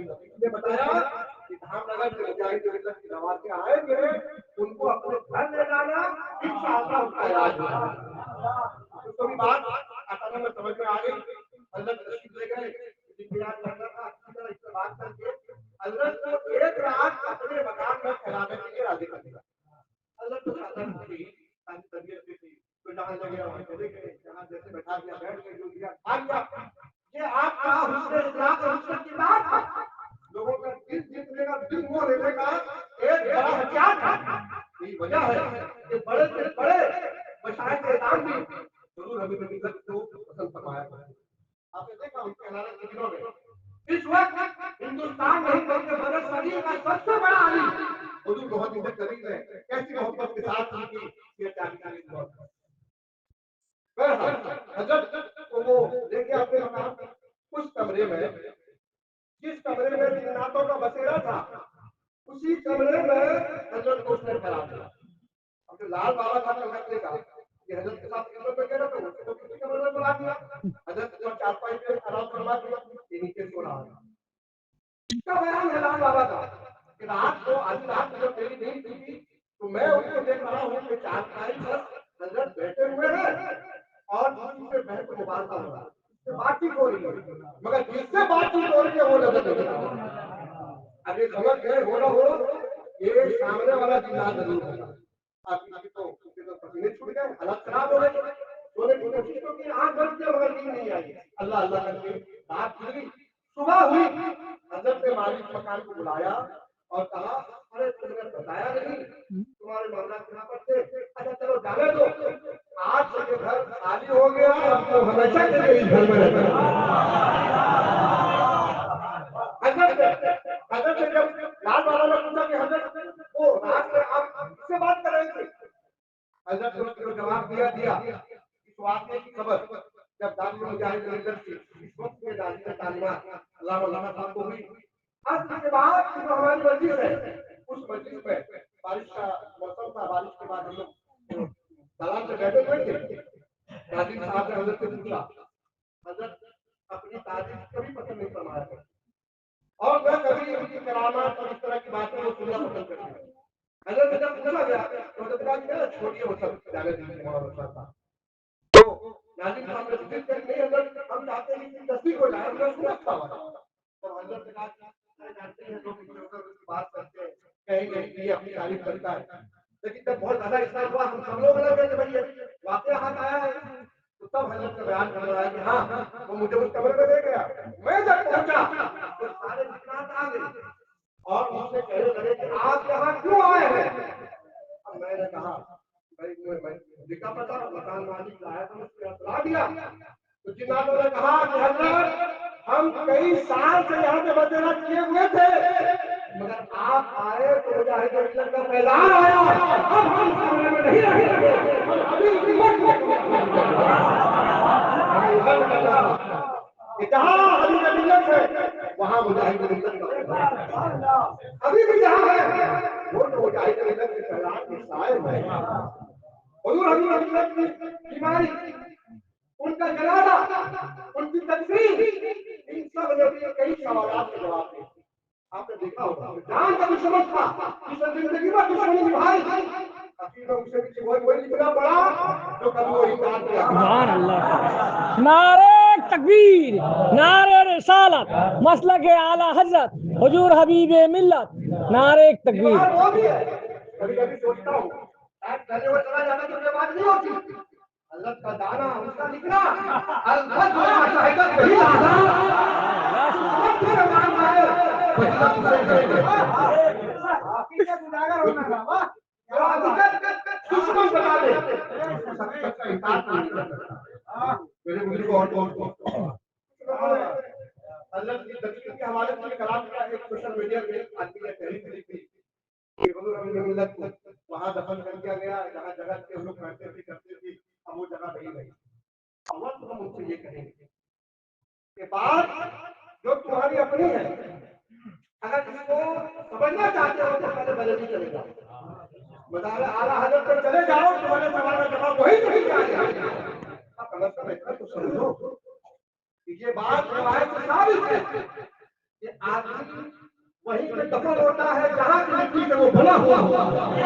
इसलिए बताया कि धामनगर के मुजाहिद मिल्लत की नवासे आएंगे, उनको अपने घर ले जाना, इंशाअल्लाह उनका इलाज होगा। तो भी बात अचानक में समझ में आ गई। हजरत तशरीफ ले गए, इंतजार करना था, अच्छी तरह इससे बात करके हजरत को एक रात अपने मकान में ठहराने के लिए राजी कर दिया। हजरत को चाहता थी, तबीयत भी थी, तो जहाँ लगे वहाँ चले गए, जहाँ जैसे बैठा दिया बैठ गए, जो दिया खा लिया। ये आपका हुस्न इस्लाम और हुस्न की बात है। लोगों का दिल जीतने का, दिल मोह लेने का एक बड़ा हथियार था। यही वजह है कि बड़े से बड़े मशाइख इस्लाम भी जरूर हमें मिल्लत को पसंद फरमाया। आपने देखा उनके हालात के दिनों में इस वक्त हिंदुस्तान नहीं बल्कि बरसगीर का सबसे बड़ा आलिम हुजूर बहुत इज्जत करीब है। कैसी मोहब्बत के साथ उनकी ये जानकारी हुआ। हजरत को वो लेके अपने मकान उस कमरे में, जिस कमरे में जिन्नातों का बसेरा था, उसी कमरे में हजरत को उसने ठहरा दिया। अब जो लाल बाबा था कलकत्ते का, ये हजरत के साथ खिदमत में गया था, उसको किसी कमरे में बुला दिया। हजरत को चारपाई पे आराम करवा दिया, ये नीचे सो रहा है। इसका बयान है लाल बाबा का कि रात को आधी रात में जब मेरी नींद टूटी तो मैं उनको देख रहा हूँ कि चारपाई पर हजरत बैठे हुए हैं और दूसरे बहन को मुबारका हो रहा है, बातचीत हो रही है, मगर जिससे बातचीत हो रही है वो नजर नहीं आ रहा। अरे समझ गए हो ना हो, ये सामने वाला जिन्ना जरूर होगा। आपकी तो पसीने छूट गए, हालत खराब हो गई, सोने की कोशिश तो की, आंख बंद किया मगर नींद नहीं आई। अल्लाह अल्लाह करके रात गुजरी, सुबह हुई। हजरत ने मालिक मकान को बुलाया और कहा, अरे तुमने बताया नहीं, तुम्हारे मामला कहाँ पर थे? अच्छा चलो जाने दो, आज से ये घर खाली हो गया, हमको हमेशा के लिए इस घर में रहना। हजरत ने जब लाल बाबा ने पूछा कि हजरत वो रात में आप किससे बात कर रहे थे? हजरत ने उसको जवाब दिया इस वाक़ये की खबर जब दारुल मुजाहिद मिल्लत की इस वक्त में दादी ने तालीमात अल्लाह मौलाना साहब को हुई। आज के बाद जो हमारी मस्जिद है, उस मस्जिद में बारिश का मौसम था, बारिश के बाद हम लोग दलान पे बैठे हुए थे। दादी साहब ने हजरत से पूछा, हजरत अपनी तारीफ कभी पसंद नहीं फरमाया और मैं कभी उनकी करामात और इस तरह की बातें वो सुनना पसंद करती हूँ। हजरत से जब पूछा गया तो हजरत कहा कि छोड़िए वो सब जाने दीजिए मौलाना साहब। तो नाज़िम साहब ने जिक्र कर नहीं, हजरत हम चाहते हैं कि तस्दीक हो जाए, हमने सुना था। तो हजरत ने कहा जानते हैं लोग इधर उधर की बात करते हैं, कहेंगे कि ये अपनी तारीफ करता है, लेकिन जब बहुत ज्यादा इस्तेमाल हुआ हम सब लोग लगे कि भाई ये वाकया हाथ आया है। तो तब हजरत का बयान कर रहा है कि हाँ वो मुझे उस कमरे में ले गया। मैं जब पहुंचा तो सारे जिन्नात आ गए और मुझसे कहने लगे कि आप यहाँ क्यों आए हैं? अब मैंने कहा भाई मैं लिखा पता मकान मालिक लाया था, मुझे बता दिया। तो जिन्नातों ने कहा कि हजरत हम कई साल से यहाँ पे बसेरा किए हुए थे, मगर आप आए तो मुजाहिद मिल्लत का फैजान आया, अब हम इस कमरे में नहीं रहेंगे, हम अभी इसी वक्त जहाँ हबीब मिल्लत है वहाँ मुजाहिद मिल्लत का अभी भी जहाँ है वो तो मुजाहिद मिल्लत के फैजान के साए में है। हुजूर हबीब मिल्लत की बीमारी, उनका जनाजा, उनकी तकसीर, इन सब ने कई सवालों के जवाब दिए। आपने देखा होगा जान का दुश्मन था, जिसने जिंदगी में दुश्मनी निभाई, आखिर में उसे भी वही निकला पड़ा जो कभी वही काम किया। सुभान अल्लाह। नारे तकबीर, नारे रिसालत, मसलक आला हजरत हुजूर हबीब मिल्लत, नारे तकबीर। कभी कभी सोचता हूँ पहले वो चला जाता तो ये बात नहीं होती। हजरत का दाना उसका निकला, अलफत और मशाहिकत वही दाना दुश्मन बता दे मेरे मुझे को और हजरत की तकलीफ के हवाले से कलाम किया एक सोशल मीडिया पे आदमी ने तहरीर लिखी थी कि हुजूर हबीब मिल्लत को वहां दफन कर दिया गया जहां जगह पे हम लोग रहते थे करते थे, अब वो जगह नहीं रही। अव्वल तो हम उनसे ये कहेंगे कि बात जो तुम्हारी अपनी है, अगर इसको समझना चाहते हो तो पहले बरेली चले जाओ, मदार आला हजरत पर चले जाओ, तुम्हारे सवाल का जवाब वही नहीं आएगा। अब गलत समझना तो समझो। ये बात रिवायत से साबित है कि आदमी वहीं पे दफन होता है जहाँ की मिट्टी से वो बना हुआ होता है।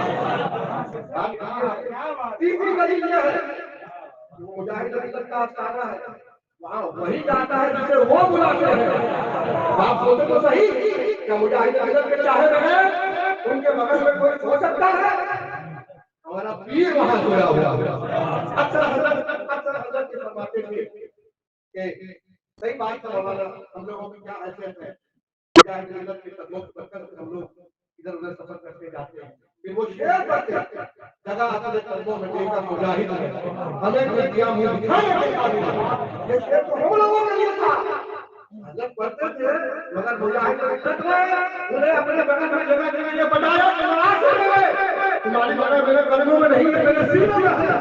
तीसरी दलील यह है कि वो मुजाहिद मिल्लत का अफसाना है, वहाँ वही जाता है जिसे वो बुलाते हैं। आप सोचे तो सही, क्या मुजाहिद मिल्लत के चाहे बगैर उनके बगल में कोई सो सकता है? हमारा पीर वहाँ सोया हुआ है। अक्सर हजरत ये फरमाते थे कि सही बात है मौलाना, हम लोगों की क्या हैसियत है, मुजाहिद मिल्लत के कदमों पर चलकर हम लोग इधर उधर सफर करते जाते हैं, फिर वो शेर करते जगह अपने कदमों में लेकर मुजाहिद है, हमें भी दिया मुंह दिखाने के काबिल है। ये शेर तो हम लोगों के लिए था। हजरत पढ़ते थे, मगर मुजाहिद मिल्लत ने उन्हें अपने बगल में जगह जगह ये बताया कि नाराज हो गए, तुम्हारी जगह मेरे कदमों में नहीं है, मेरे सीनों में है।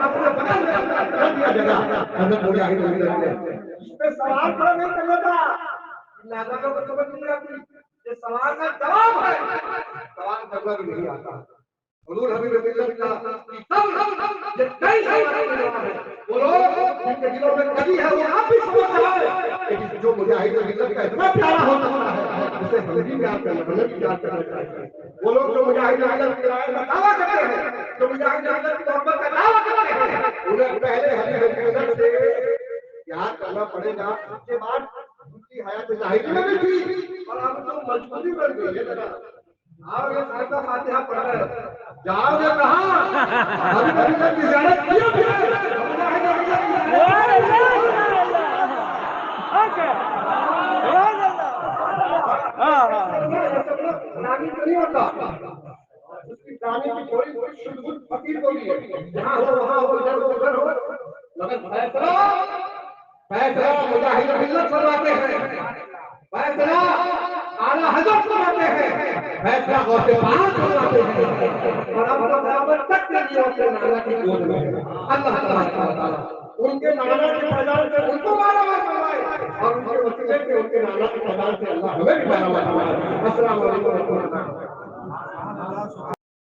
अपने बगल में कर दिया जगह हजरत मुजाहिद मिल्लत ने। इस पे सवाल खड़ा नहीं करना था, नादानों को समझ नहीं आती। ये सवाल का जवाब है, सवाल का जवाब नहीं आता। हुजूर हबीब मिल्लत का ये कई सवालों का जवाब है। वो लोग जिनके दिलों में कभी है वो आप भी समझ जाए कि जो मुजाहिद मिल्लत का इतना प्यारा हो सकता है, उसे हमें भी प्यार करना, हमें भी प्यार करना चाहिए। वो लोग जो मुजाहिद मिल्लत की राय का दावा करते हैं, जो मुजाहिद मिल्लत की मोहब्बत का दावा करते हैं, उन्हें पहले हबीब मिल्लत से प्यार करना पड़ेगा। उसके बाद उनकी हयात ज़ाहिरी में भी थी और अब तो मजबूरी बन गई है। जरा आओगे फातिहा फातिहा पढ़ रहे हो, जाओगे कहाँ? हबीब मिल्लत की ज़ियारत किया फिर नानी तो नहीं होता, उसकी नानी की थोड़ी थोड़ी शुद्ध फकीर होगी, जहाँ हो वहाँ हो, इधर हो उधर हो, मगर फैसला मुजाहिद मिल्लत फरमाते हैं, फैसला आला हज़रत फरमाते हैं, फैसला गौसे पाक फरमाते हैं। और अब तो क़यामत तक के लिए अपने नाना की गोद में है। अल्लाह तबारक व तआला उनके नाना के फैजान से उनको मालामाल फरमाए और उनके वसीले से उनके नाना के फैजान से अल्लाह हमें भी मालामाल फरमाए। अस्सलामु अलैकुम व रहमतुल्लाह।